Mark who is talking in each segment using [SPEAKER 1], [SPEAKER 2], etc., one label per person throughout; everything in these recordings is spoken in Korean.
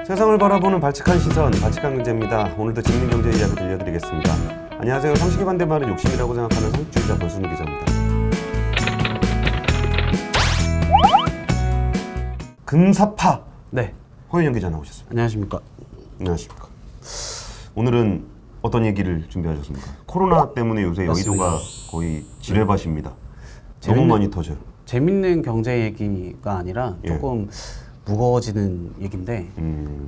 [SPEAKER 1] 세상을 바라보는 발칙한 시선, 발칙한 경제입니다. 오늘도 재밌는 경제 이야기 들려드리겠습니다. 안녕하세요. 상식의 반대말은 욕심이라고 생각하는 상식주의자 권순우 기자입니다. 금사파.
[SPEAKER 2] 네.
[SPEAKER 1] 허윤영 기자 나오셨습니다.
[SPEAKER 2] 안녕하십니까.
[SPEAKER 1] 안녕하십니까. 오늘은 어떤 얘기를 준비하셨습니까? 코로나 때문에 요새
[SPEAKER 2] 맞습니다.
[SPEAKER 1] 여의도가 거의 지뢰밭입니다. 너무 많이 터져요.
[SPEAKER 2] 재밌는 경제 얘기가 아니라 조금 무거워지는 얘기인데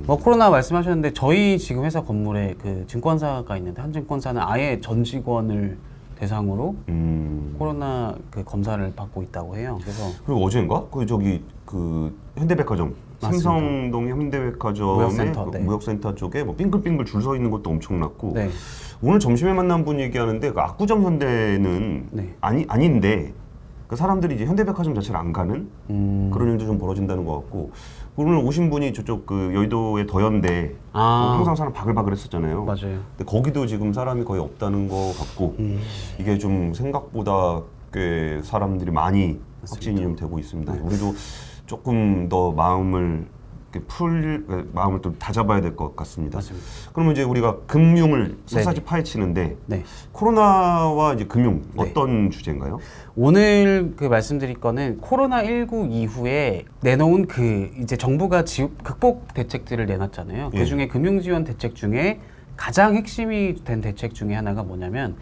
[SPEAKER 2] 뭐 코로나 말씀하셨는데 저희 지금 회사 건물에 그 증권사가 있는데 한 증권사는 아예 전 직원을 대상으로 코로나 그 검사를 받고 있다고 해요. 그래서
[SPEAKER 1] 그리고 어제인가? 그 현대백화점
[SPEAKER 2] 맞습니다.
[SPEAKER 1] 삼성동 현대백화점의
[SPEAKER 2] 무역센터, 네.
[SPEAKER 1] 무역센터 쪽에 뭐 빙글빙글 줄 서 있는 것도 엄청났고
[SPEAKER 2] 네.
[SPEAKER 1] 오늘 점심에 만난 분 얘기하는데 그 압구정 현대는
[SPEAKER 2] 네.
[SPEAKER 1] 아닌데 그 사람들이 이제 현대백화점 자체를 안 가는 그런 일도 좀 벌어진다는 것 같고 오늘 오신 분이 저쪽 그 여의도의 더현대 항상 사람 바글바글했었잖아요.
[SPEAKER 2] 맞아요.
[SPEAKER 1] 근데 거기도 지금 사람이 거의 없다는 것 같고 이게 좀 생각보다 꽤 사람들이 많이 확진이 좀 되고 있습니다.
[SPEAKER 2] 네.
[SPEAKER 1] 우리도 조금 더 마음을 마음을 좀 다잡아야 될 것 같습니다.
[SPEAKER 2] 맞습니다.
[SPEAKER 1] 그러면 이제 우리가 금융을 샅샅이 파헤치는데
[SPEAKER 2] 네.
[SPEAKER 1] 코로나와 이제 금융
[SPEAKER 2] 네.
[SPEAKER 1] 어떤 주제인가요?
[SPEAKER 2] 오늘 그 말씀드릴 거는 코로나19 이후에 내놓은 그 이제 정부가 극복 대책들을 내놨잖아요.
[SPEAKER 1] 예.
[SPEAKER 2] 그 중에 금융지원 대책 중에 가장 핵심이 된 대책 중에 하나가 뭐냐면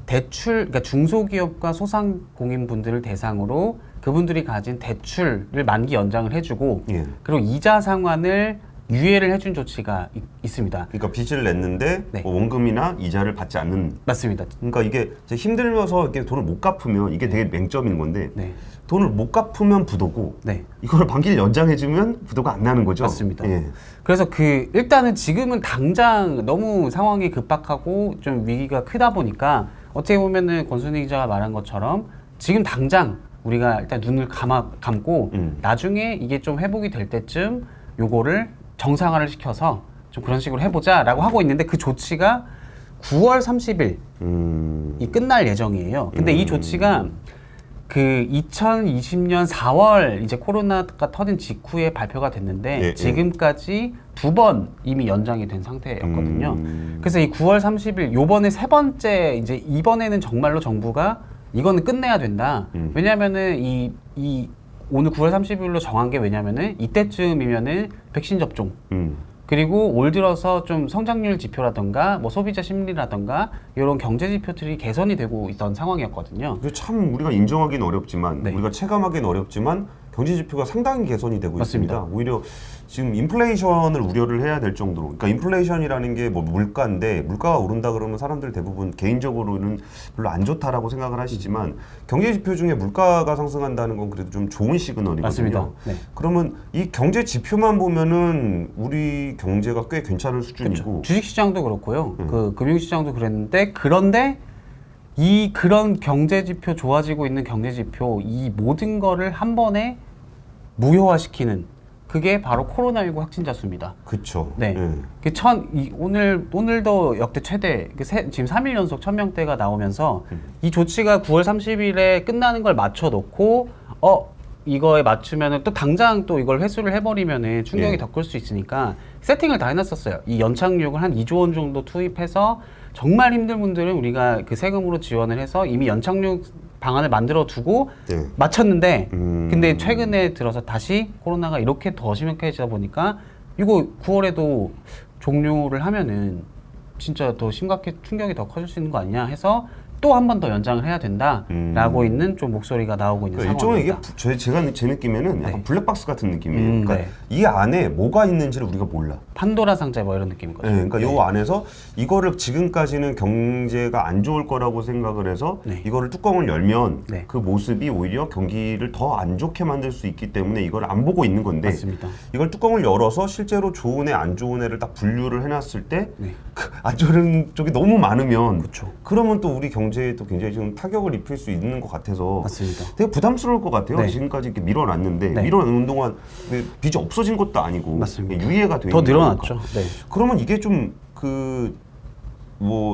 [SPEAKER 2] 그러니까 중소기업과 소상공인분들을 대상으로 그분들이 가진 대출을 만기 연장을 해주고
[SPEAKER 1] 예.
[SPEAKER 2] 그리고 이자 상환을 유예를 해준 조치가 있습니다.
[SPEAKER 1] 그러니까 빚을 냈는데
[SPEAKER 2] 네.
[SPEAKER 1] 뭐 원금이나 이자를 받지 않는.
[SPEAKER 2] 맞습니다.
[SPEAKER 1] 그러니까 이게 힘들면서 이렇게 돈을 못 갚으면 이게 되게 맹점인 건데
[SPEAKER 2] 네.
[SPEAKER 1] 돈을 못 갚으면 부도고
[SPEAKER 2] 네.
[SPEAKER 1] 이걸 만기를 연장해주면 부도가 안 나는 거죠.
[SPEAKER 2] 맞습니다.
[SPEAKER 1] 예.
[SPEAKER 2] 그래서 일단은 지금은 당장 너무 상황이 급박하고 좀 위기가 크다 보니까 어떻게 보면은 권순희 기자가 말한 것처럼 지금 당장 우리가 일단 눈을 감고 나중에 이게 좀 회복이 될 때쯤 요거를 정상화를 시켜서 좀 그런 식으로 해보자라고 하고 있는데 그 조치가 9월 30일 이 끝날 예정이에요. 근데 이 조치가 그 2020년 4월 이제 코로나가 터진 직후에 발표가 됐는데
[SPEAKER 1] 예,
[SPEAKER 2] 지금까지 2번 이미 연장이 된 상태였거든요. 그래서 이 9월 30일 요번에 세 번째 이제 이번에는 정말로 정부가 이거는 끝내야 된다. 왜냐면은 이 오늘 9월 30일로 정한 게 왜냐면은 이때쯤이면은 백신 접종 그리고 올 들어서 좀 성장률 지표라던가 뭐 소비자 심리라던가 이런 경제 지표들이 개선이 되고 있던 상황이었거든요.
[SPEAKER 1] 그게 참 우리가 인정하기는 어렵지만
[SPEAKER 2] 네.
[SPEAKER 1] 우리가 체감하기는 어렵지만 경제 지표가 상당히 개선이 되고
[SPEAKER 2] 맞습니다.
[SPEAKER 1] 있습니다. 오히려 지금 인플레이션을 우려를 해야 될 정도로, 그러니까 인플레이션이라는 게 뭐 물가인데 물가가 오른다 그러면 사람들 대부분 개인적으로는 별로 안 좋다라고 생각을 하시지만 경제 지표 중에 물가가 상승한다는 건 그래도 좀 좋은 시그널이거든요.
[SPEAKER 2] 맞습니다. 네.
[SPEAKER 1] 그러면 이 경제 지표만 보면은 우리 경제가 꽤 괜찮은 수준이고
[SPEAKER 2] 주식시장도 그렇고요. 그 금융시장도 그랬는데 그런데 그런 경제 지표 좋아지고 있는 경제 지표 이 모든 거를 한 번에 무효화시키는 그게 바로 코로나19 확진자 수입니다.
[SPEAKER 1] 그렇죠.
[SPEAKER 2] 네. 오늘도 역대 최대 지금 3일 연속 1000명대가 나오면서 이 조치가 9월 30일에 끝나는 걸 맞춰 놓고 이거에 맞추면은 또 당장 또 이걸 회수를 해버리면은 충격이
[SPEAKER 1] 예.
[SPEAKER 2] 더 클 수 있으니까 세팅을 다 해놨었어요. 이 연착륙을 한 2조 원 정도 투입해서 정말 힘든 분들은 우리가 그 세금으로 지원을 해서 이미 연착륙 방안을 만들어 두고
[SPEAKER 1] 네.
[SPEAKER 2] 마쳤는데 근데 최근에 들어서 다시 코로나가 이렇게 더 심각해지다 보니까 이거 9월에도 종료를 하면은 진짜 더 충격이 더 커질 수 있는 거 아니냐 해서 또 한 번 더 연장을 해야 된다라고 있는 좀 목소리가 나오고 있는
[SPEAKER 1] 그러니까 일종의
[SPEAKER 2] 상황입니다.
[SPEAKER 1] 제 느낌에는 약간
[SPEAKER 2] 네.
[SPEAKER 1] 블랙박스 같은 느낌이에요. 그러니까
[SPEAKER 2] 네.
[SPEAKER 1] 이 안에 뭐가 있는지를 우리가 몰라.
[SPEAKER 2] 판도라 상자 뭐 이런 느낌인 거죠.
[SPEAKER 1] 네, 그러니까 요 안에서 이거를 지금까지는 경제가 안 좋을 거라고 생각을 해서
[SPEAKER 2] 네.
[SPEAKER 1] 이거를 뚜껑을 열면
[SPEAKER 2] 네.
[SPEAKER 1] 그 모습이 오히려 경기를 더 안 좋게 만들 수 있기 때문에 이걸 안 보고 있는 건데
[SPEAKER 2] 맞습니다.
[SPEAKER 1] 이걸 뚜껑을 열어서 실제로 좋은 애, 안 좋은 애를 딱 분류를 해놨을 때
[SPEAKER 2] 네.
[SPEAKER 1] 안 좋은 쪽이 너무 많으면
[SPEAKER 2] 그쵸.
[SPEAKER 1] 그러면 또 우리 경제에 또 굉장히 좀 타격을 입힐 수 있는 것 같아서
[SPEAKER 2] 맞습니다.
[SPEAKER 1] 되게 부담스러울 것 같아요.
[SPEAKER 2] 네.
[SPEAKER 1] 지금까지 이렇게 밀어놨는데
[SPEAKER 2] 네.
[SPEAKER 1] 밀어놓는 동안 빚이 없어진 것도 아니고
[SPEAKER 2] 맞습니다.
[SPEAKER 1] 유예가 돼
[SPEAKER 2] 더
[SPEAKER 1] 있는
[SPEAKER 2] 늘어났죠.
[SPEAKER 1] 거니까.
[SPEAKER 2] 네.
[SPEAKER 1] 그러면 이게 좀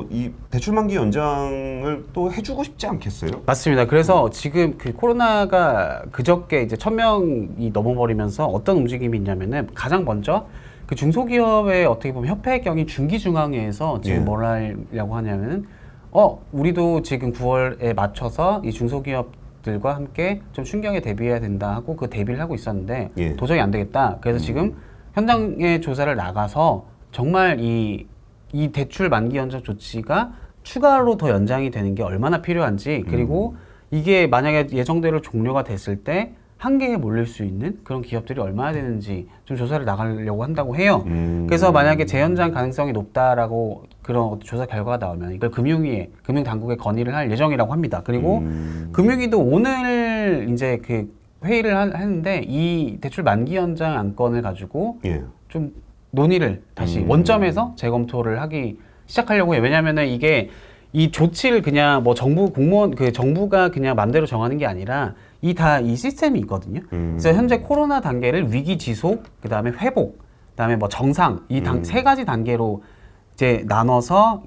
[SPEAKER 1] 이 대출 만기 연장을 또 해주고 싶지 않겠어요?
[SPEAKER 2] 맞습니다. 그래서 지금 그 코로나가 그저께 이제 1000명이 넘어버리면서 어떤 움직임이 있냐면은 가장 먼저 그 중소기업의 어떻게 보면 협회격인 중기중앙회에서 지금
[SPEAKER 1] 예.
[SPEAKER 2] 뭘 하려고 하냐면은 우리도 지금 9월에 맞춰서 이 중소기업들과 함께 좀 충격에 대비해야 된다 하고 그 대비를 하고 있었는데
[SPEAKER 1] 예.
[SPEAKER 2] 도저히 안 되겠다. 그래서 지금 현장에 조사를 나가서 정말 이 대출 만기 연장 조치가 추가로 더 연장이 되는 게 얼마나 필요한지 그리고 이게 만약에 예정대로 종료가 됐을 때 한계에 몰릴 수 있는 그런 기업들이 얼마나 되는지 좀 조사를 나가려고 한다고 해요. 그래서 만약에 재연장 가능성이 높다라고 그런 조사 결과가 나오면 이걸 금융당국에 건의를 할 예정이라고 합니다. 그리고 금융위도 오늘 이제 그 회의를 하는데 이 대출 만기 연장 안건을 가지고
[SPEAKER 1] 예.
[SPEAKER 2] 좀 논의를 다시 원점에서 재검토를 하기 시작하려고 해요. 왜냐면은 이게 이 조치를 그냥 뭐 정부가 그냥 맘대로 정하는 게 아니라 이 시스템이 있거든요. 그래서 현재 코로나 단계를 위기 지속, 그 다음에 회복, 그 다음에 뭐 정상 이 세 가지 단계로 이제 나눠서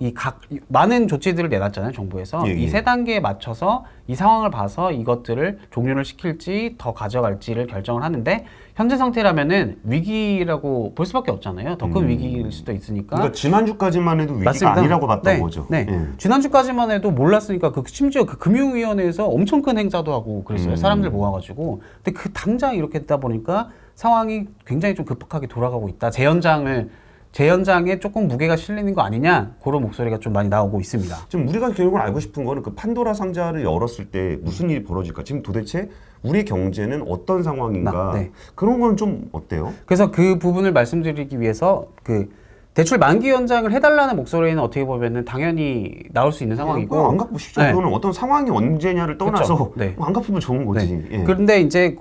[SPEAKER 2] 많은 조치들을 내놨잖아요, 정부에서.
[SPEAKER 1] 예, 예.
[SPEAKER 2] 이 세 단계에 맞춰서 이 상황을 봐서 이것들을 종료를 시킬지 더 가져갈지를 결정을 하는데 현재 상태라면은 위기라고 볼 수밖에 없잖아요. 더 큰 위기일 수도 있으니까.
[SPEAKER 1] 그러니까 지난주까지만 해도 위기가
[SPEAKER 2] 맞습니다.
[SPEAKER 1] 아니라고 봤던
[SPEAKER 2] 네,
[SPEAKER 1] 거죠.
[SPEAKER 2] 네.
[SPEAKER 1] 예.
[SPEAKER 2] 지난주까지만 해도 몰랐으니까 심지어 그 금융위원회에서 엄청 큰 행사도 하고 그랬어요. 사람들 모아가지고. 근데 그 당장 이렇게 됐다 보니까 상황이 굉장히 좀 급박하게 돌아가고 있다. 재연장에 조금 무게가 실리는 거 아니냐 그런 목소리가 좀 많이 나오고 있습니다.
[SPEAKER 1] 지금 우리가 결국은 알고 싶은 거는 그 판도라 상자를 열었을 때 무슨 일이 벌어질까? 지금 도대체 우리 경제는 어떤 상황인가?
[SPEAKER 2] 네.
[SPEAKER 1] 그런 건 좀 어때요?
[SPEAKER 2] 그래서 그 부분을 말씀드리기 위해서 그 대출 만기 연장을 해달라는 목소리는 어떻게 보면은 당연히 나올 수 있는 상황이고
[SPEAKER 1] 안 갚고 싶죠.
[SPEAKER 2] 네.
[SPEAKER 1] 그거는 어떤 상황이 언제냐를 떠나서
[SPEAKER 2] 그쵸. 네.
[SPEAKER 1] 안 갚으면 좋은 거지.
[SPEAKER 2] 네.
[SPEAKER 1] 예.
[SPEAKER 2] 그런데 이제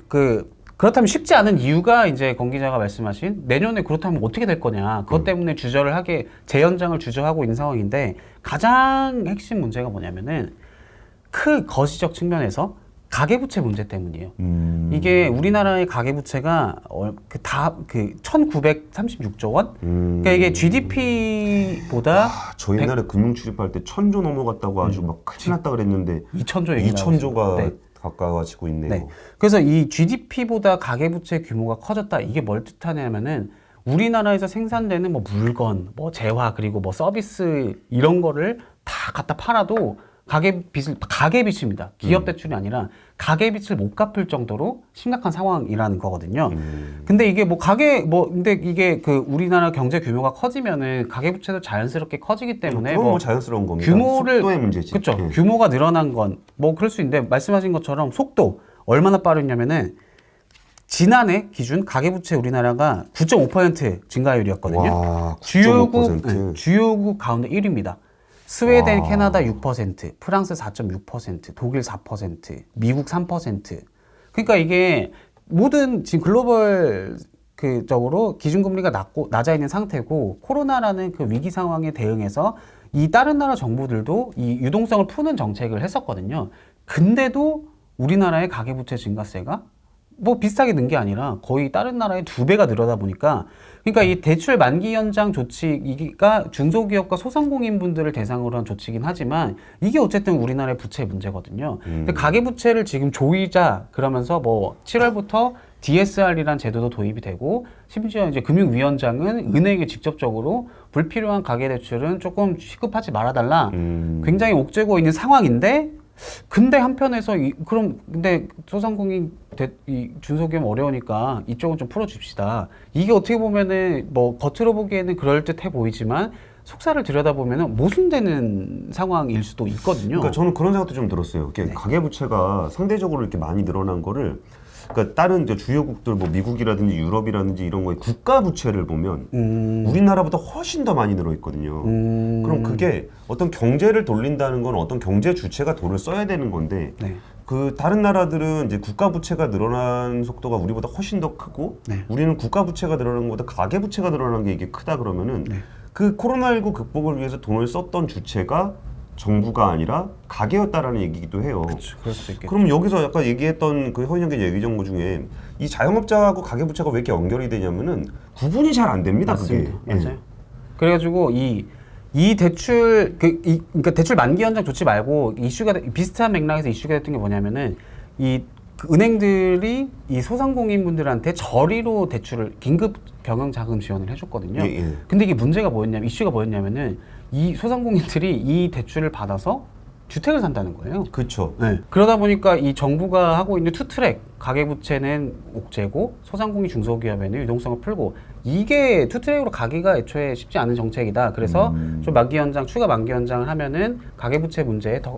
[SPEAKER 2] 그렇다면 쉽지 않은 이유가 이제 권 기자가 말씀하신 내년에 그렇다면 어떻게 될 거냐. 그것 때문에 재연장을 주저하고 있는 상황인데 가장 핵심 문제가 뭐냐면은 거시적 측면에서 가계부채 문제 때문이에요. 이게 우리나라의 가계부채가 1936조 원? 그러니까 이게 GDP보다
[SPEAKER 1] 저 옛날에 금융 출입할 때 1,000조 넘어갔다고 아주 막 큰일 났다 그랬는데
[SPEAKER 2] 2,000조 얘기
[SPEAKER 1] 2,000조가
[SPEAKER 2] 네.
[SPEAKER 1] 가까워지고 있네요.
[SPEAKER 2] 네. 그래서 이 GDP보다 가계부채 규모가 커졌다. 이게 뭘 뜻하냐면은 우리나라에서 생산되는 뭐 물건, 뭐 재화, 그리고 뭐 서비스 이런 거를 다 갖다 팔아도 가계빚입니다. 기업 대출이 아니라 가계빚을 못 갚을 정도로 심각한 상황이라는 거거든요. 근데 이게 근데 이게 우리나라 경제 규모가 커지면은 가계부채도 자연스럽게 커지기 때문에
[SPEAKER 1] 그건 뭐 자연스러운 겁니다.
[SPEAKER 2] 규모를
[SPEAKER 1] 속도의 문제지.
[SPEAKER 2] 그렇죠.
[SPEAKER 1] 예.
[SPEAKER 2] 규모가 늘어난 건 뭐 그럴 수 있는데 말씀하신 것처럼 속도 얼마나 빠르냐면은 지난해 기준 가계부채 우리나라가 9.5% 증가율이었거든요.
[SPEAKER 1] 와,
[SPEAKER 2] 주요국
[SPEAKER 1] 9.5%.
[SPEAKER 2] 주요국 가운데 1위입니다. 스웨덴,
[SPEAKER 1] 와.
[SPEAKER 2] 캐나다 6%, 프랑스 4.6%, 독일 4%, 미국 3%. 그러니까 이게 모든 지금 글로벌 적으로 기준금리가 낮아 있는 상태고 코로나라는 그 위기 상황에 대응해서 이 다른 나라 정부들도 이 유동성을 푸는 정책을 했었거든요. 근데도 우리나라의 가계부채 증가세가 뭐 비슷하게 는 게 아니라 거의 다른 나라의 2배가 늘어다 보니까 그러니까 이 대출 만기 연장 조치가 중소기업과 소상공인분들을 대상으로 한 조치긴 하지만 이게 어쨌든 우리나라의 부채 문제거든요. 근데 가계부채를 지금 조이자 그러면서 뭐 7월부터 DSR이란 제도도 도입이 되고 심지어 이제 금융위원장은 은행에 직접적으로 불필요한 가계대출은 조금 취급하지 말아달라. 굉장히 옥죄고 있는 상황인데 근데 한편에서 근데 소상공인 이 중소기업 어려우니까 이쪽은 좀 풀어줍시다. 이게 어떻게 보면은 뭐 겉으로 보기에는 그럴듯해 보이지만 속살을 들여다보면은 모순되는 상황일 수도 있거든요.
[SPEAKER 1] 그러니까 저는 그런 생각도 좀 들었어요. 이렇게 가계부채가 상대적으로 이렇게 많이 늘어난 거를 그러니까 다른 이제 주요국들 뭐 미국이라든지 유럽이라든지 이런 거에 국가 부채를 보면 우리나라보다 훨씬 더 많이 늘어 있거든요. 그럼 그게 어떤 경제를 돌린다는 건 어떤 경제 주체가 돈을 써야 되는 건데
[SPEAKER 2] 네.
[SPEAKER 1] 그 다른 나라들은 이제 국가 부채가 늘어난 속도가 우리보다 훨씬 더 크고
[SPEAKER 2] 네.
[SPEAKER 1] 우리는 국가 부채가 늘어나는 것보다 가계 부채가 늘어나는 게 이게 크다 그러면은 그 코로나19 극복을 위해서 돈을 썼던 주체가 정부가 아니라 가계였다라는 얘기기도 해요.
[SPEAKER 2] 그렇죠. 그럴 수도 있겠죠.
[SPEAKER 1] 그럼 여기서 아까 얘기했던 그 허위정계 얘기 정보 중에 이 자영업자하고 가계부채가 왜 이렇게 연결이 되냐면은 구분이 잘 안 됩니다.
[SPEAKER 2] 맞습니다.
[SPEAKER 1] 그게.
[SPEAKER 2] 맞아요. 그래가지고 이 대출 그러니까 대출 만기 연장 조치 말고 이슈가 비슷한 맥락에서 이슈가 됐던 게 뭐냐면은 이 그 은행들이 이 소상공인분들한테 저리로 대출을 긴급 경영 자금 지원을 해줬거든요.
[SPEAKER 1] 예, 예.
[SPEAKER 2] 근데 이게 문제가 뭐였냐면 이슈가 뭐였냐면은 이 소상공인들이 이 대출을 받아서 주택을 산다는 거예요.
[SPEAKER 1] 그렇죠.
[SPEAKER 2] 네. 그러다 보니까 이 정부가 하고 있는 투트랙 가계부채는 옥죄고 소상공인 중소기업에는 유동성을 풀고 이게 투트랙으로 가기가 애초에 쉽지 않은 정책이다. 그래서 좀 만기 연장 추가 만기 연장을 하면은 가계부채 문제에 더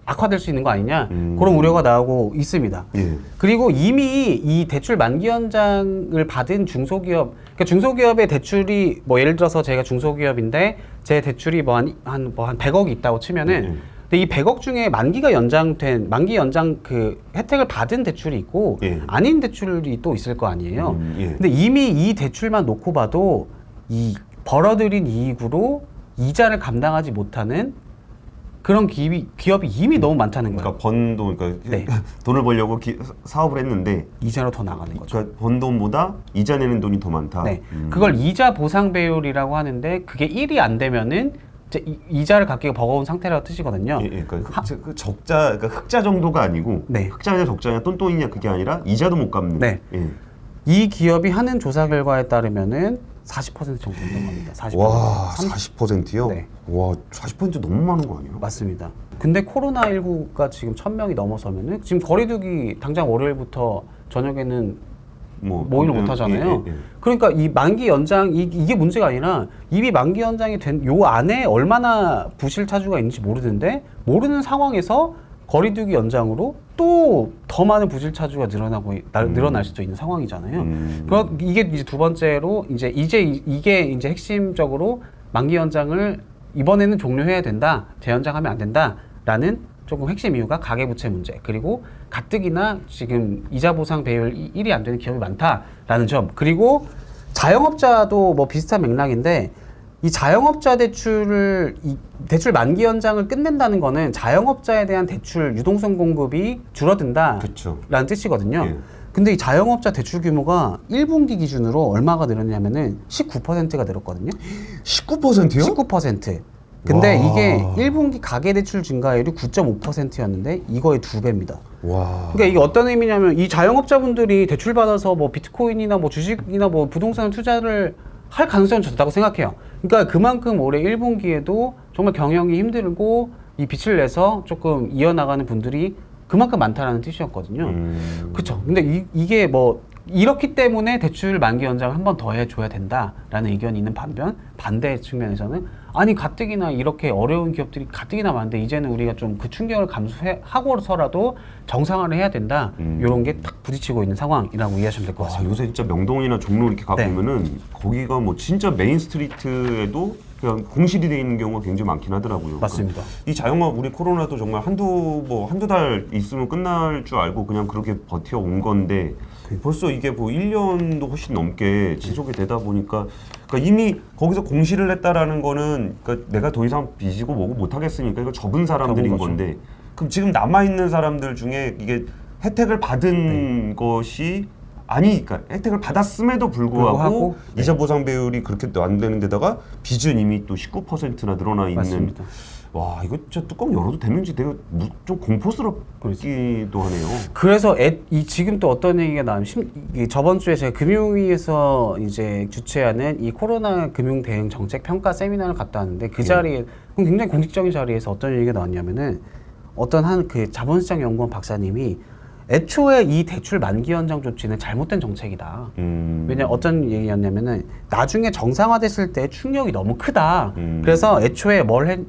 [SPEAKER 2] 악화될 수 있는 거 아니냐 그런 우려가 나오고 있습니다.
[SPEAKER 1] 예.
[SPEAKER 2] 그리고 이미 이 대출 만기 연장을 받은 중소기업, 그러니까 중소기업의 대출이 뭐 예를 들어서 제가 중소기업인데 제 대출이 뭐 한 100억이 있다고 치면은 근데 이 100억 중에 만기 연장 그 혜택을 받은 대출이 있고
[SPEAKER 1] 예.
[SPEAKER 2] 아닌 대출이 또 있을 거 아니에요.
[SPEAKER 1] 예.
[SPEAKER 2] 근데 이미 이 대출만 놓고 봐도 이 벌어들인 이익으로 이자를 감당하지 못하는 그런 기업이 이미 너무 많다는 거예요.
[SPEAKER 1] 그러니까 번 돈, 그러니까
[SPEAKER 2] 네.
[SPEAKER 1] 돈을 벌려고 사업을 했는데,
[SPEAKER 2] 이자로 더 나가는 거죠.
[SPEAKER 1] 그러니까 번 돈보다 이자 내는 돈이 더 많다.
[SPEAKER 2] 네. 그걸 이자 보상 배율이라고 하는데 그게 1이 안 되면은 이제 이자를 갚기가 버거운 상태라고 뜻이거든요.
[SPEAKER 1] 예, 예. 그러니까 그 적자, 그러니까 흑자 정도가 아니고
[SPEAKER 2] 네.
[SPEAKER 1] 흑자냐 적자냐 똔똔이냐 그게 아니라 이자도 못 갚는.
[SPEAKER 2] 네.
[SPEAKER 1] 예.
[SPEAKER 2] 이 기업이 하는 조사 결과에 따르면은 40% 정도 된다고 합니다. 40%.
[SPEAKER 1] 와, 40%요?
[SPEAKER 2] 네.
[SPEAKER 1] 와, 40% 너무 많은 거 아니에요?
[SPEAKER 2] 맞습니다. 근데 코로나19가 지금 1000명이 넘어서면은 지금 거리두기 당장 월요일부터 저녁에는 모임을 못 하잖아요.
[SPEAKER 1] 예.
[SPEAKER 2] 그러니까 이 만기 연장 이게 문제가 아니라 이미 만기 연장이 된 요 안에 얼마나 부실 차주가 있는지 모르는데 모르는 상황에서 거리두기 연장으로 또 더 많은 부실 차주가 늘어날 수도 있는 상황이잖아요. 그럼 이게 이제 두 번째로 이게 이제 핵심적으로 만기 연장을 이번에는 종료해야 된다, 재연장하면 안 된다라는 조금 핵심 이유가 가계부채 문제 그리고 가뜩이나 지금 이자 보상 배율 1이 안 되는 기업이 많다라는 점 그리고 자영업자도 뭐 비슷한 맥락인데 이 자영업자 대출 만기 연장을 끝낸다는 거는 자영업자에 대한 대출 유동성 공급이 줄어든다라는
[SPEAKER 1] 그쵸.
[SPEAKER 2] 뜻이거든요.
[SPEAKER 1] 예.
[SPEAKER 2] 근데 이 자영업자 대출 규모가 1분기 기준으로 얼마가 늘었냐면은 19%가 늘었거든요.
[SPEAKER 1] 19%요?
[SPEAKER 2] 19%. 근데
[SPEAKER 1] 와.
[SPEAKER 2] 이게 1분기 가계대출 증가율이 9.5%였는데 이거의 2배입니다.
[SPEAKER 1] 와.
[SPEAKER 2] 그러니까 이게 어떤 의미냐면 이 자영업자분들이 대출 받아서 뭐 비트코인이나 뭐 주식이나 뭐 부동산 투자를 할 가능성은 적다고 생각해요. 그러니까 그만큼 올해 1분기에도 정말 경영이 힘들고 이 빚을 내서 조금 이어나가는 분들이 그만큼 많다라는 뜻이었거든요. 그렇죠. 근데 이게 뭐 이렇기 때문에 대출 만기 연장을 한 번 더 해줘야 된다라는 의견이 있는 반면 반대 측면에서는 아니 가뜩이나 이렇게 어려운 기업들이 가뜩이나 많은데 이제는 우리가 좀 그 충격을 감수하고서라도 정상화를 해야 된다. 이런 게 딱 부딪히고 있는 상황이라고 이해하시면 될 것
[SPEAKER 1] 와,
[SPEAKER 2] 같습니다.
[SPEAKER 1] 요새 진짜 명동이나 종로 이렇게
[SPEAKER 2] 네.
[SPEAKER 1] 가보면은 거기가 뭐 진짜 메인 스트리트에도 그냥 공실이 돼 있는 경우가 굉장히 많긴 하더라고요.
[SPEAKER 2] 맞습니다.
[SPEAKER 1] 그러니까 이 자영업 우리 코로나도 정말 한두 달 있으면 끝날 줄 알고 그냥 그렇게 버텨온 건데 벌써 이게 뭐 1년도 훨씬 넘게 지속이 되다 보니까 그러니까 이미 거기서 공실을 했다라는 거는 그러니까 내가 더 이상 빚이고 뭐고 못 하겠으니까 이거 접은 사람들인
[SPEAKER 2] 접은 거죠.
[SPEAKER 1] 건데 그럼 지금 남아 있는 사람들 중에 이게 혜택을 받은 것이 그러니까 혜택을 받았음에도 불구하고 이자 보상 배율이 그렇게 안 되는 데다가 빚은 이미 또 19%나 늘어나 있는.
[SPEAKER 2] 맞습니다.
[SPEAKER 1] 와, 이거 진짜 뚜껑 열어도 되는지 되게 좀 공포스럽기도 하네요.
[SPEAKER 2] 그래서 지금 또 어떤 얘기가 나오면 저번 주에 제가 금융위에서 이제 주최하는 이 코로나 금융 대응 정책 평가 세미나를 갔다 왔는데 그 자리에 굉장히 공식적인 자리에서 어떤 얘기가 나왔냐면은 어떤 한 그 자본시장 연구원 박사님이 애초에 이 대출 만기 연장 조치는 잘못된 정책이다. 왜냐 어떤 얘기였냐면은 나중에 정상화됐을 때 충격이 너무 크다. 그래서 애초에 뭘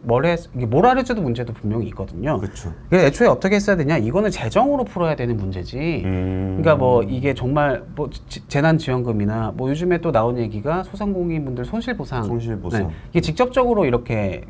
[SPEAKER 2] 하려줘도 문제도 분명히 있거든요.
[SPEAKER 1] 그렇죠.
[SPEAKER 2] 그래서 애초에 어떻게 했어야 되냐? 이거는 재정으로 풀어야 되는 문제지. 그러니까 뭐 이게 정말 뭐 재난지원금이나 뭐 요즘에 또 나온 얘기가 소상공인분들 손실보상.
[SPEAKER 1] 손실보상.
[SPEAKER 2] 이게 직접적으로 이렇게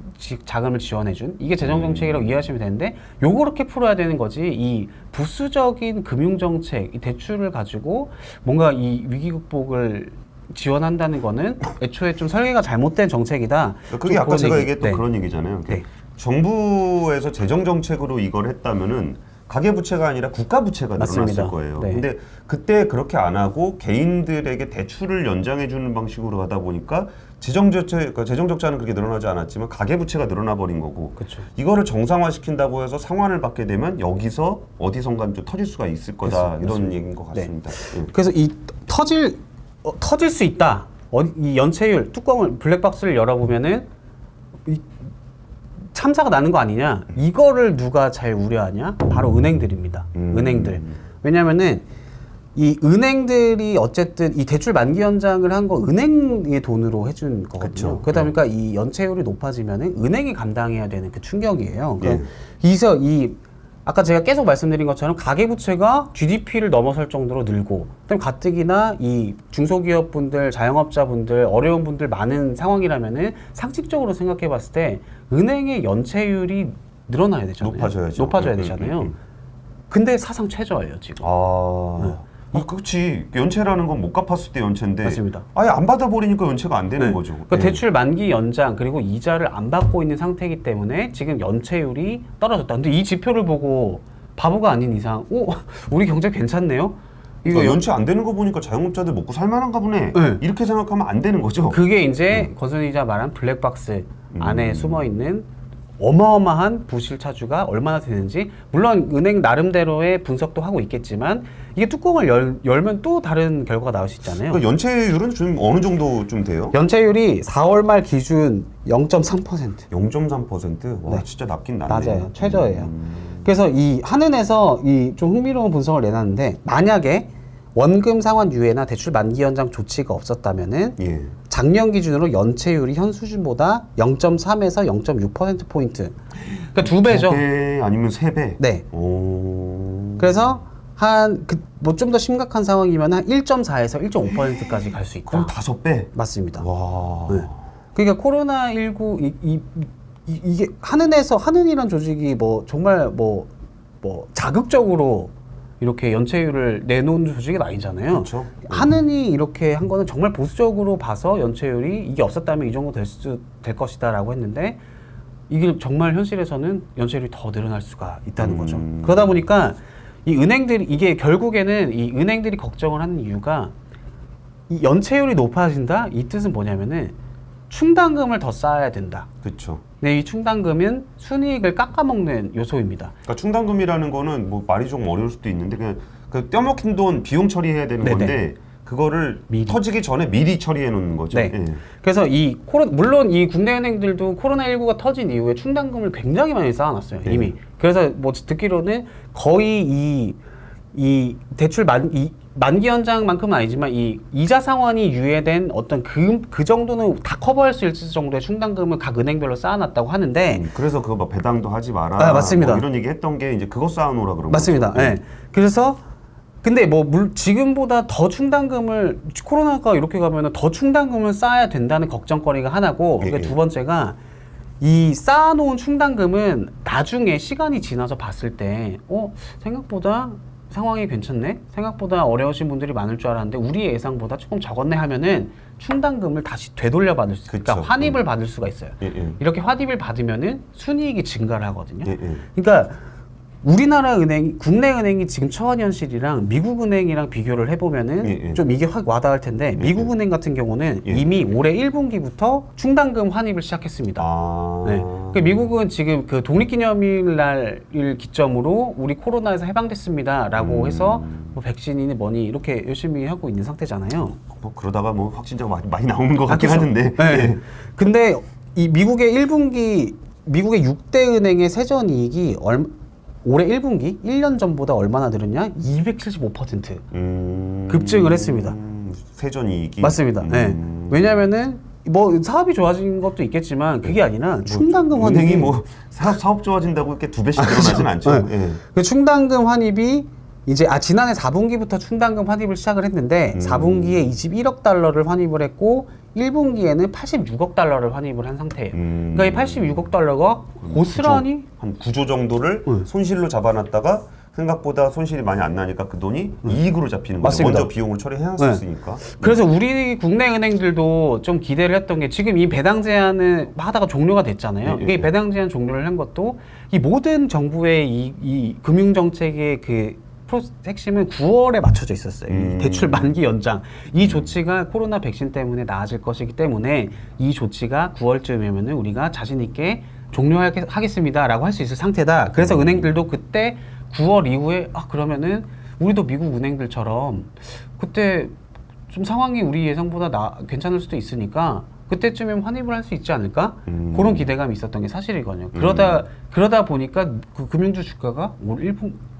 [SPEAKER 2] 자금을 지원해준 이게 재정정책이라고 이해하시면 되는데 요렇게 풀어야 되는 거지. 이 부수적인 금융정책, 이 대출을 가지고 뭔가 이 위기 극복을 지원한다는 거는 애초에 좀 설계가 잘못된 정책이다.
[SPEAKER 1] 그게 아까 제가 얘기했던
[SPEAKER 2] 네.
[SPEAKER 1] 그런 얘기잖아요.
[SPEAKER 2] 네.
[SPEAKER 1] 정부에서 재정 정책으로 이걸 했다면은 가계부채가 아니라 국가부채가 늘어났을
[SPEAKER 2] 맞습니다.
[SPEAKER 1] 거예요.
[SPEAKER 2] 네.
[SPEAKER 1] 근데 그때 그렇게 안 하고 개인들에게 대출을 연장해주는 방식으로 가다 보니까 그러니까 재정적자는 그렇게 늘어나지 않았지만 가계부채가 늘어나 버린 거고
[SPEAKER 2] 그렇죠.
[SPEAKER 1] 이거를 정상화시킨다고 해서 상환을 받게 되면 여기서 어디선가 좀 터질 수가 있을 거다 이런
[SPEAKER 2] 맞습니다.
[SPEAKER 1] 얘기인 것 같습니다. 예.
[SPEAKER 2] 그래서 이 터질 수 있다. 이 연체율 뚜껑을 블랙박스를 열어보면은 이 참사가 나는 거 아니냐? 이거를 누가 제일 우려하냐? 바로 은행들입니다. 은행들. 왜냐면은 이 은행들이 어쨌든 이 대출 만기 연장을 한 거 은행의 돈으로 해준 거거든요.
[SPEAKER 1] 그쵸.
[SPEAKER 2] 그러다 보니까 이 연체율이 높아지면은 은행이 감당해야 되는 그 충격이에요.
[SPEAKER 1] 예.
[SPEAKER 2] 그래서 아까 제가 계속 말씀드린 것처럼 가계부채가 GDP를 넘어설 정도로 늘고, 그다음 가뜩이나 이 중소기업분들, 자영업자분들, 어려운 분들 많은 상황이라면은 상식적으로 생각해봤을 때 은행의 연체율이 늘어나야 되잖아요.
[SPEAKER 1] 높아져야죠.
[SPEAKER 2] 높아져야 되잖아요. 근데 사상 최저예요 지금.
[SPEAKER 1] 그렇지. 연체라는 건 못 갚았을 때 연체인데
[SPEAKER 2] 맞습니다.
[SPEAKER 1] 아예 안 받아버리니까 연체가 안 되는
[SPEAKER 2] 네.
[SPEAKER 1] 거죠.
[SPEAKER 2] 그러니까
[SPEAKER 1] 예.
[SPEAKER 2] 대출 만기 연장 그리고 이자를 안 받고 있는 상태이기 때문에 지금 연체율이 떨어졌다. 근데 이 지표를 보고 바보가 아닌 이상, 우리 경제 괜찮네요.
[SPEAKER 1] 이거 연체 안 되는 거 보니까 자영업자들 먹고 살만한가 보네.
[SPEAKER 2] 네.
[SPEAKER 1] 이렇게 생각하면 안 되는 거죠.
[SPEAKER 2] 그게 이제 권순희 기자 말한 블랙박스 안에 숨어 있는 어마어마한 부실 차주가 얼마나 되는지, 물론 은행 나름대로의 분석도 하고 있겠지만 이게 뚜껑을 열면 또 다른 결과가 나올 수 있잖아요.
[SPEAKER 1] 그러니까 연체율은 좀 어느 정도 좀 돼요?
[SPEAKER 2] 연체율이 4월 말 기준 0.3%.
[SPEAKER 1] 0.3%? 와,
[SPEAKER 2] 네.
[SPEAKER 1] 진짜 낮긴 낮네.
[SPEAKER 2] 맞아요. 최저예요. 그래서 이 한은에서 이 좀 흥미로운 분석을 내놨는데, 만약에 원금 상환 유예나 대출 만기 연장 조치가 없었다면은
[SPEAKER 1] 예.
[SPEAKER 2] 작년 기준으로 연체율이 현 수준보다 0.3에서 0.6% 포인트. 그러니까 2배죠.
[SPEAKER 1] 2배 아니면 3배?
[SPEAKER 2] 네.
[SPEAKER 1] 오.
[SPEAKER 2] 그래서 뭐 좀 더 심각한 상황이면 한 1.4에서 1.5%까지 갈 수 있다.
[SPEAKER 1] 그럼 5배?
[SPEAKER 2] 맞습니다.
[SPEAKER 1] 와.
[SPEAKER 2] 네. 그러니까 코로나19 이게 한은이란 조직이 뭐 정말 뭐 자극적으로 이렇게 연체율을 내놓은 조직은 아니잖아요.
[SPEAKER 1] 그렇죠.
[SPEAKER 2] 한은이 이렇게 한 거는 정말 보수적으로 봐서 연체율이 이게 없었다면 이 정도 될 것이다라고 했는데, 이게 정말 현실에서는 연체율이 더 늘어날 수가 있다는 거죠. 그러다 보니까 이 은행들이, 이게 결국에는 이 은행들이 걱정을 하는 이유가, 이 연체율이 높아진다? 이 뜻은 뭐냐면은 충당금을 더 쌓아야 된다.
[SPEAKER 1] 그렇죠.
[SPEAKER 2] 네, 이 충당금은 순이익을 깎아먹는 요소입니다.
[SPEAKER 1] 그러니까 충당금이라는 거는 뭐 말이 좀 어려울 수도 있는데 그냥 그 떼먹힌 돈 비용 처리해야 되는
[SPEAKER 2] 네네.
[SPEAKER 1] 건데 그거를
[SPEAKER 2] 미리.
[SPEAKER 1] 터지기 전에 미리 처리해 놓는 거죠.
[SPEAKER 2] 네.
[SPEAKER 1] 예.
[SPEAKER 2] 그래서 물론 이 국내 은행들도 코로나19가 터진 이후에 충당금을 굉장히 많이 쌓아놨어요.
[SPEAKER 1] 네.
[SPEAKER 2] 이미. 그래서 뭐 듣기로는 거의 이 대출 만기 연장만큼은 아니지만 이 이자 상환이 유예된 어떤 그 정도는 다 커버할 수 있을 정도의 충당금을 각 은행별로 쌓아놨다고 하는데,
[SPEAKER 1] 그래서 그거 막 배당도 하지 마라.
[SPEAKER 2] 아, 맞습니다.
[SPEAKER 1] 뭐 이런 얘기 했던 게 이제 그거 쌓아놓으라 그런
[SPEAKER 2] 맞습니다.
[SPEAKER 1] 거죠.
[SPEAKER 2] 예. 그래서 근데 뭐 지금보다 더 충당금을, 코로나가 이렇게 가면은 더 충당금을 쌓아야 된다는 걱정거리가 하나고,
[SPEAKER 1] 예,
[SPEAKER 2] 그러니까
[SPEAKER 1] 예.
[SPEAKER 2] 두 번째가 이 쌓아놓은 충당금은 나중에 시간이 지나서 봤을 때 생각보다 상황이 괜찮네? 생각보다 어려우신 분들이 많을 줄 알았는데 우리의 예상보다 조금 적었네 하면은 충당금을 다시 되돌려 받을 수, 그러니까
[SPEAKER 1] 그쵸.
[SPEAKER 2] 환입을 받을 수가 있어요.
[SPEAKER 1] 예, 예.
[SPEAKER 2] 이렇게 환입을 받으면은 순이익이 증가를 하거든요.
[SPEAKER 1] 예, 예.
[SPEAKER 2] 그러니까 우리나라 국내 은행이 지금 처한 현실이랑 미국 은행이랑 비교를 해보면은
[SPEAKER 1] 예, 예.
[SPEAKER 2] 좀 이게 확 와닿을 텐데, 미국 은행 같은 경우는
[SPEAKER 1] 예.
[SPEAKER 2] 이미 올해 1분기부터 충당금 환입을 시작했습니다.
[SPEAKER 1] 아.
[SPEAKER 2] 네. 그 미국은 지금 그 독립기념일 날을 기점으로 우리 코로나에서 해방됐습니다라고 해서 뭐 백신이니 뭐니 이렇게 열심히 하고 있는 상태잖아요.
[SPEAKER 1] 뭐 그러다가 뭐 확진자가 많이 나오는 것 같긴
[SPEAKER 2] 그렇죠.
[SPEAKER 1] 하는데.
[SPEAKER 2] 네.
[SPEAKER 1] 예.
[SPEAKER 2] 근데 이 미국의 1분기 미국의 6대 은행의 세전 이익이 올해 1분기 1년 전보다 얼마나 늘었냐? 275% 급증을 했습니다.
[SPEAKER 1] 세전 이익이
[SPEAKER 2] 맞습니다. 네. 왜냐면은 뭐 사업이 좋아진 것도 있겠지만 그게 아니라 충당금 환입이
[SPEAKER 1] 은행이 뭐 사업 좋아진다고 이렇게 2배씩 늘어나진 않죠.
[SPEAKER 2] 네.
[SPEAKER 1] 예.
[SPEAKER 2] 그 충당금 환입이 이제 지난해 4분기부터 충당금 환입을 시작을 했는데 4분기에 21억 달러를 환입을 했고 1분기에는 86억 달러를 환입을 한 상태예요. 그러니까 이 86억 달러가 고스란히
[SPEAKER 1] 한 9조 정도를
[SPEAKER 2] 네.
[SPEAKER 1] 손실로 잡아놨다가 생각보다 손실이 많이 안 나니까 그 돈이 이익으로 잡히는 거죠.
[SPEAKER 2] 맞습니다.
[SPEAKER 1] 먼저 비용을 처리해야
[SPEAKER 2] 네.
[SPEAKER 1] 했으니까.
[SPEAKER 2] 그래서 우리 국내 은행들도 좀 기대를 했던 게 지금 이 배당 제한을 하다가 종료가 됐잖아요.
[SPEAKER 1] 예,
[SPEAKER 2] 이게
[SPEAKER 1] 예.
[SPEAKER 2] 배당 제한 종료를 한 것도 이 모든 정부의 이 금융 정책의 그 핵심은 9월에 맞춰져 있었어요. 이 대출 만기 연장. 이 조치가 코로나 백신 때문에 나아질 것이기 때문에 이 조치가 9월쯤이면은 우리가 자신 있게 종료하겠습니다라고 할 수 있을 상태다. 그래서 은행들도 그때 9월 이후에 그러면은 우리도 미국 은행들처럼 그때 좀 상황이 우리 예상보다 괜찮을 수도 있으니까 그때쯤이면 환입을 할 수 있지 않을까? 그런 기대감이 있었던 게 사실이거든요. 그러다 보니까 그 금융주 주가가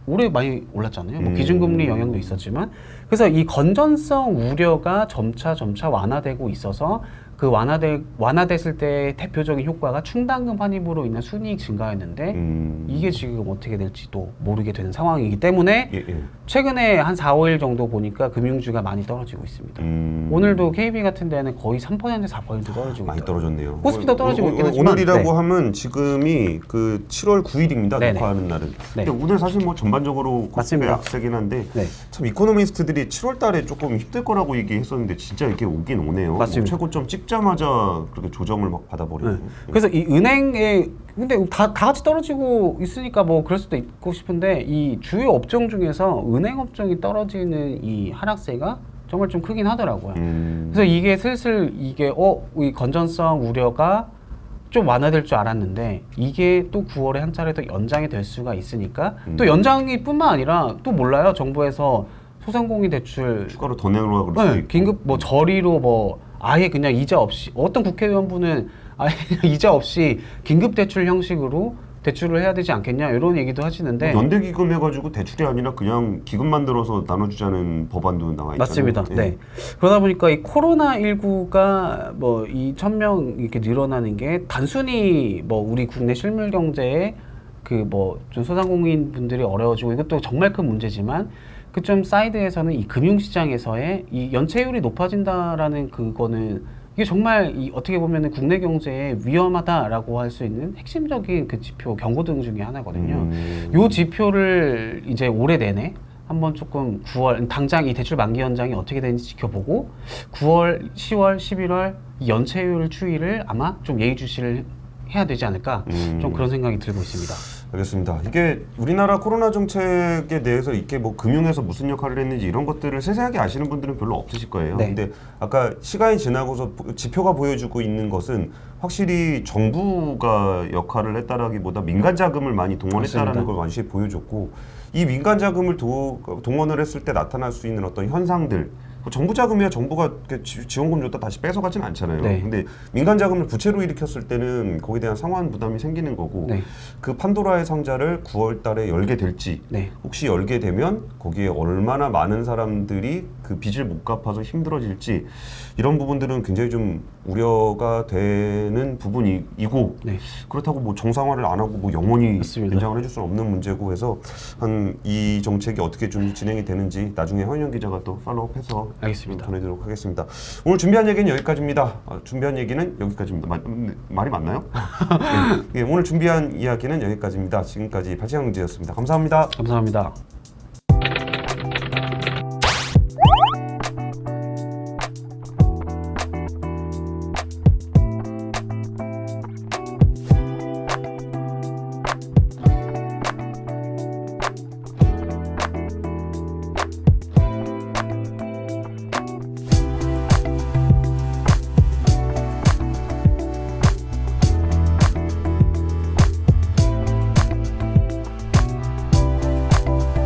[SPEAKER 2] 올해 많이 올랐잖아요. 뭐 기준금리 영향도 있었지만 그래서 이 건전성 우려가 점차 완화되고 있어서 그 완화됐을 때 대표적인 효과가 충당금 환입으로 인한 순이익 증가였는데 이게 지금 어떻게 될지도 모르게 되는 상황이기 때문에
[SPEAKER 1] 예, 예.
[SPEAKER 2] 최근에 한 4, 5일 정도 보니까 금융주가 많이 떨어지고 있습니다. 오늘도 KB 같은 데는 거의 3%, 4% 떨어지고
[SPEAKER 1] 많이
[SPEAKER 2] 있더라고요.
[SPEAKER 1] 떨어졌네요.
[SPEAKER 2] 코스피도 떨어지고 있긴 하지만
[SPEAKER 1] 오늘이라고
[SPEAKER 2] 네.
[SPEAKER 1] 하면 지금이 그 7월 9일입니다.
[SPEAKER 2] 네네.
[SPEAKER 1] 녹화하는 날은.
[SPEAKER 2] 네.
[SPEAKER 1] 근데 오늘 사실 뭐 전반적으로 코스피가
[SPEAKER 2] 맞습니다.
[SPEAKER 1] 약세긴 한데
[SPEAKER 2] 네.
[SPEAKER 1] 참 이코노미스트들이 7월 달에 조금 힘들 거라고 얘기했었는데 진짜 이렇게 오긴 오네요.
[SPEAKER 2] 맞습니다.
[SPEAKER 1] 뭐 최고점 찍자마자 그렇게 조정을 막 받아버리고.
[SPEAKER 2] 네. 그래서 이 은행에 근데 다 같이 떨어지고 있으니까 뭐 그럴 수도 있고 싶은데 이 주요 업종 중에서 은행 업종이 떨어지는 이 하락세가 정말 좀 크긴 하더라고요. 그래서 이게 슬슬 이게 이 건전성 우려가 좀 완화될 줄 알았는데 이게 또 9월에 한 차례 더 연장이 될 수가 있으니까 또 연장이 뿐만 아니라 또 몰라요. 정부에서 소상공인 대출
[SPEAKER 1] 추가로 더 내놓으라고 그럴 수도
[SPEAKER 2] 네,
[SPEAKER 1] 있고.
[SPEAKER 2] 긴급 뭐 저리로 뭐 아예 그냥 이자 없이 어떤 국회의원분은 아예 그냥 이자 없이 긴급 대출 형식으로 대출을 해야 되지 않겠냐 이런 얘기도 하시는데
[SPEAKER 1] 연대 기금 해가지고 대출이 아니라 그냥 기금 만들어서 나눠주자는 법안도 나와 있잖아요.
[SPEAKER 2] 맞습니다.
[SPEAKER 1] 예.
[SPEAKER 2] 네. 그러다 보니까 이 코로나19가 뭐 이 1,000명 이렇게 늘어나는 게 단순히 뭐 우리 국내 실물 경제에 그 뭐 좀 소상공인 분들이 어려워지고 이것도 정말 큰 문제지만 그 좀 사이드에서는 이 금융시장에서의 이 연체율이 높아진다라는 그거는 이게 정말 이 어떻게 보면은 국내 경제에 위험하다라고 할 수 있는 핵심적인 그 지표 경고등 중에 하나거든요. 요 지표를 이제 올해 내내 한번 조금 9월 당장 이 대출 만기 연장이 어떻게 되는지 지켜보고 9월, 10월, 11월 이 연체율 추이를 아마 좀 예의주시를 해야 되지 않을까 좀 그런 생각이 들고 있습니다.
[SPEAKER 1] 알겠습니다. 이게 우리나라 코로나 정책에 대해서 이게 뭐 금융에서 무슨 역할을 했는지 이런 것들을 세세하게 아시는 분들은 별로 없으실 거예요.
[SPEAKER 2] 네.
[SPEAKER 1] 근데 아까 시간이 지나고서 지표가 보여주고 있는 것은 확실히 정부가 역할을 했다라기보다 민간 자금을 많이 동원했다라는
[SPEAKER 2] 맞습니다.
[SPEAKER 1] 걸 완전히 보여줬고 이 민간 자금을 동원을 했을 때 나타날 수 있는 어떤 현상들 뭐 정부 자금이야 정부가 지원금 줬다 다시 뺏어가진 않잖아요.
[SPEAKER 2] 네.
[SPEAKER 1] 근데 민간 자금을 부채로 일으켰을 때는 거기에 대한 상환 부담이 생기는 거고
[SPEAKER 2] 네.
[SPEAKER 1] 그 판도라의 상자를 9월 달에 열게 될지
[SPEAKER 2] 네.
[SPEAKER 1] 혹시 열게 되면 거기에 얼마나 많은 사람들이 그 빚을 못 갚아서 힘들어질지 이런 부분들은 굉장히 좀 우려가 되는 부분이고
[SPEAKER 2] 네.
[SPEAKER 1] 그렇다고 뭐 정상화를 안 하고 뭐 영원히
[SPEAKER 2] 맞습니다.
[SPEAKER 1] 연장을 해줄 수는 없는 문제고 해서 한 이 정책이 어떻게 좀 진행이 되는지 나중에 황영 기자가 또 팔로우업해서
[SPEAKER 2] 알겠습니다.
[SPEAKER 1] 전해드리도록 하겠습니다. 오늘 준비한 얘기는 여기까지입니다. 준비한 얘기는 여기까지입니다. 말이 맞나요? 네. 예, 오늘 준비한 이야기는 여기까지입니다. 지금까지 박지영 기자였습니다. 감사합니다.
[SPEAKER 2] 감사합니다.